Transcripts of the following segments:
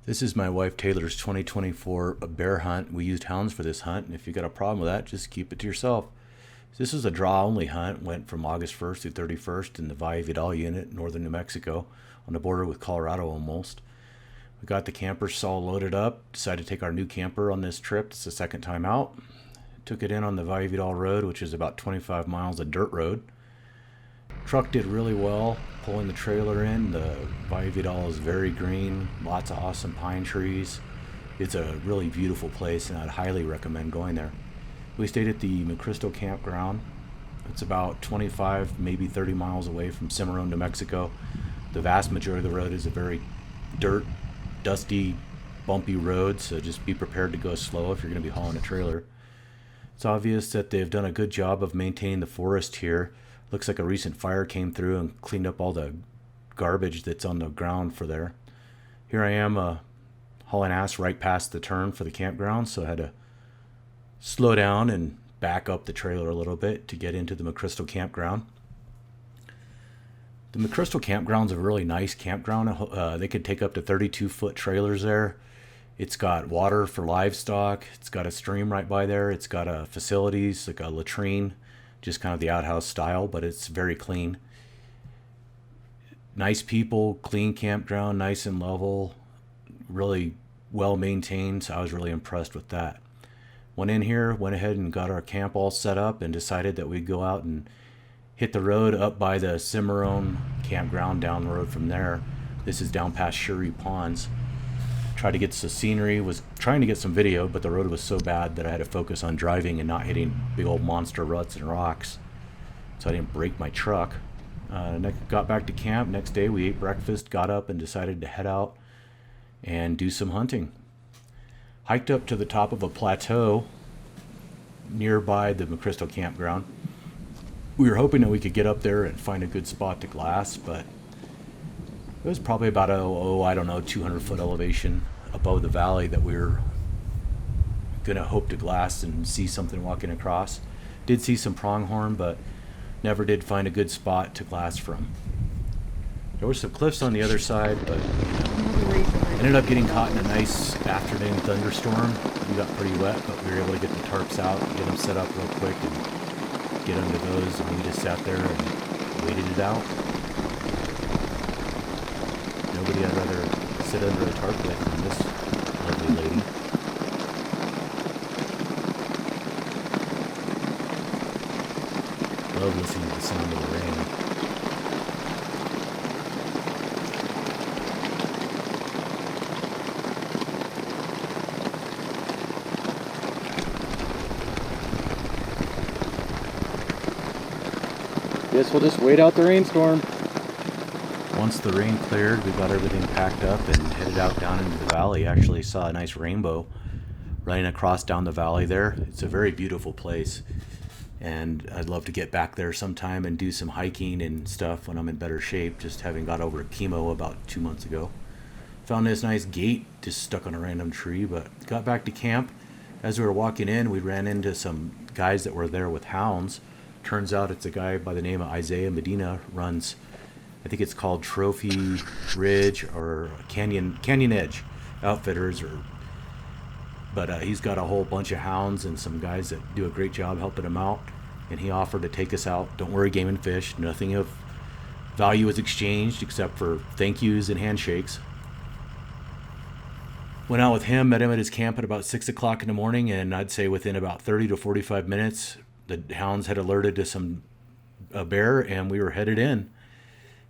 This is my wife Taylor's 2024 bear hunt. We used hounds for this hunt, and if you got a problem with that, just keep it to yourself. This is a draw-only hunt. Went from August 1st through 31st in the Valle Vidal unit, northern New Mexico, on the border with Colorado almost. We got the campers all loaded up, decided to take our new camper on this trip. It's the second time out. Took it in on the Valle Vidal road, which is about 25 miles of dirt road. Truck did really well pulling the trailer in. The Valle Vidal is very green, lots of awesome pine trees. It's a really beautiful place, and I'd highly recommend going there. We stayed at the McChrystal campground. It's about 25, maybe 30 miles away from Cimarron, New Mexico. The vast majority of the road is a very dirt, dusty, bumpy road, so just be prepared to go slow if you're going to be hauling a trailer. It's obvious that they've done a good job of maintaining the forest here. Looks like a recent fire came through and cleaned up all the garbage that's on the ground for there. Here I am hauling ass right past the turn for the campground, so I had to slow down and back up the trailer a little bit to get into the McChrystal campground. The McChrystal campground's a really nice campground. They could take up to 32-foot trailers there. It's got water for livestock. It's got a stream right by there. It's got facilities like a latrine, just kind of the outhouse style, but it's very clean. Nice people, clean campground, nice and level, really well maintained, so I was really impressed with that. Went in here, went ahead and got our camp all set up and decided that we'd go out and hit the road up by the Cimarron campground down the road from there. This is down past Shuri Ponds. Tried to get some scenery, was trying to get some video, but the road was so bad that I had to focus on driving and not hitting big old monster ruts and rocks, so I didn't break my truck. Got back to camp. Next day we ate breakfast, got up and decided to head out and do some hunting. Hiked up to the top of a plateau nearby the McChrystal campground. We were hoping that we could get up there and find a good spot to glass, but it was probably about 200-foot elevation above the valley that we were gonna hope to glass and see something walking across. Did see some pronghorn, but never did find a good spot to glass from. There were some cliffs on the other side, but ended up getting caught in a nice afternoon thunderstorm. We got pretty wet, but we were able to get the tarps out, get them set up real quick, and get under those, and we just sat there and waited it out. Nobody I'd rather sit under a tarp with than this lovely lady. Love listening to the sound of the rain. Guess we'll just wait out the rainstorm. Once the rain cleared, we got everything packed up and headed out down into the valley. Actually saw a nice rainbow running across down the valley there. It's a very beautiful place, and I'd love to get back there sometime and do some hiking and stuff when I'm in better shape, just having got over chemo about 2 months ago. Found this nice gate just stuck on a random tree, but got back to camp. As we were walking in, we ran into some guys that were there with hounds. Turns out it's a guy by the name of Isaiah Medina, runs, I think it's called Trophy Ridge or Canyon Edge Outfitters, but he's got a whole bunch of hounds and some guys that do a great job helping him out, and he offered to take us out. Don't worry, game and fish, nothing of value was exchanged except for thank yous and handshakes. Went out with him, met him at his camp at about 6 o'clock in the morning, and I'd say within about 30 to 45 minutes the hounds had alerted to a bear, and we were headed in.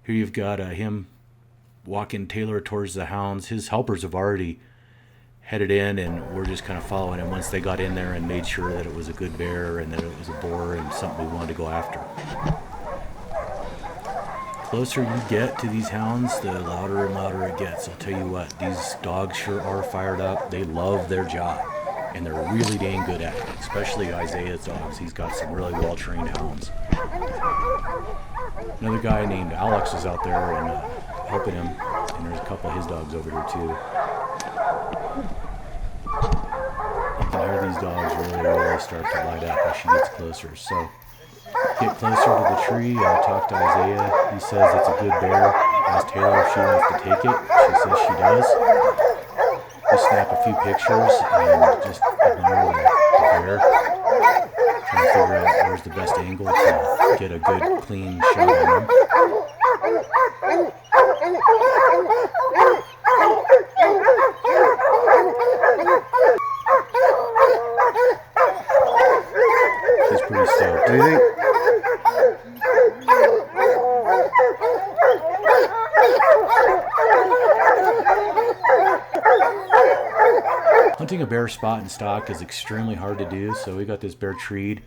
Here you've got him walking Taylor towards the hounds. His helpers have already headed in, and we're just kind of following him once they got in there and made sure that it was a good bear and that it was a boar and something we wanted to go after. Closer you get to these hounds, the louder and louder it gets. I'll tell you what, these dogs sure are fired up. They love their job, and they're really dang good at it, especially Isaiah's dogs. He's got some really well-trained hounds. Another guy named Alex is out there and helping him, and there's a couple of his dogs over here too. You can hear these dogs really start to light up as she gets closer. So get closer to the tree, talk to Isaiah. He says it's a good bear. Ask Taylor if she wants to take it. She says she does. just snap a few pictures and just ignore the bear. Trying to figure out where's the best angle to get a good, clean shot on him. He's pretty stoked. What do you think? Hunting a bear spot and stock is extremely hard to do, so we got this bear treed.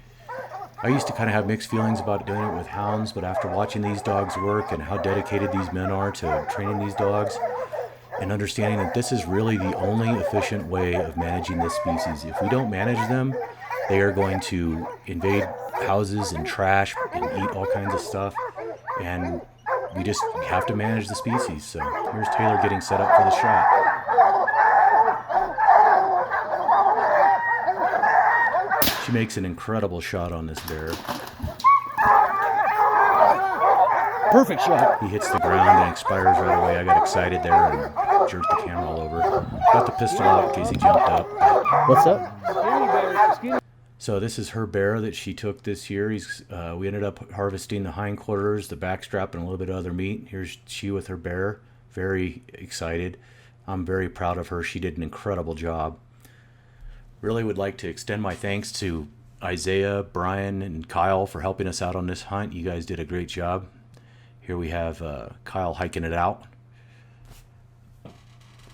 I used to kind of have mixed feelings about doing it with hounds, but after watching these dogs work and how dedicated these men are to training these dogs, and understanding that this is really the only efficient way of managing this species. If we don't manage them, they are going to invade houses and trash and eat all kinds of stuff, and we just have to manage the species. So here's Taylor getting set up for the shot. She makes an incredible shot on this bear. Perfect shot. He hits the ground and expires right away. I got excited there and jerked the camera all over. Got the pistol out in case he jumped up. What's up? So this is her bear that she took this year. We ended up harvesting the hindquarters, the backstrap, and a little bit of other meat. Here's she with her bear. Very excited. I'm very proud of her. She did an incredible job. Really would like to extend my thanks to Isaiah, Brian, and Kyle for helping us out on this hunt. You guys did a great job. Here we have Kyle hiking it out.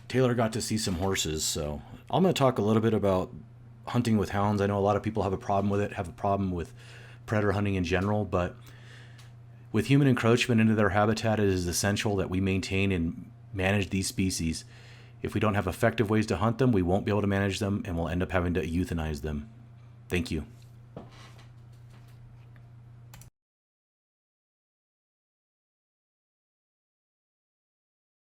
Taylor got to see some horses, so I'm going to talk a little bit about hunting with hounds. I know a lot of people have a problem with it, have a problem with predator hunting in general, but with human encroachment into their habitat, it is essential that we maintain and manage these species. If we don't have effective ways to hunt them, we won't be able to manage them, and we'll end up having to euthanize them. Thank you.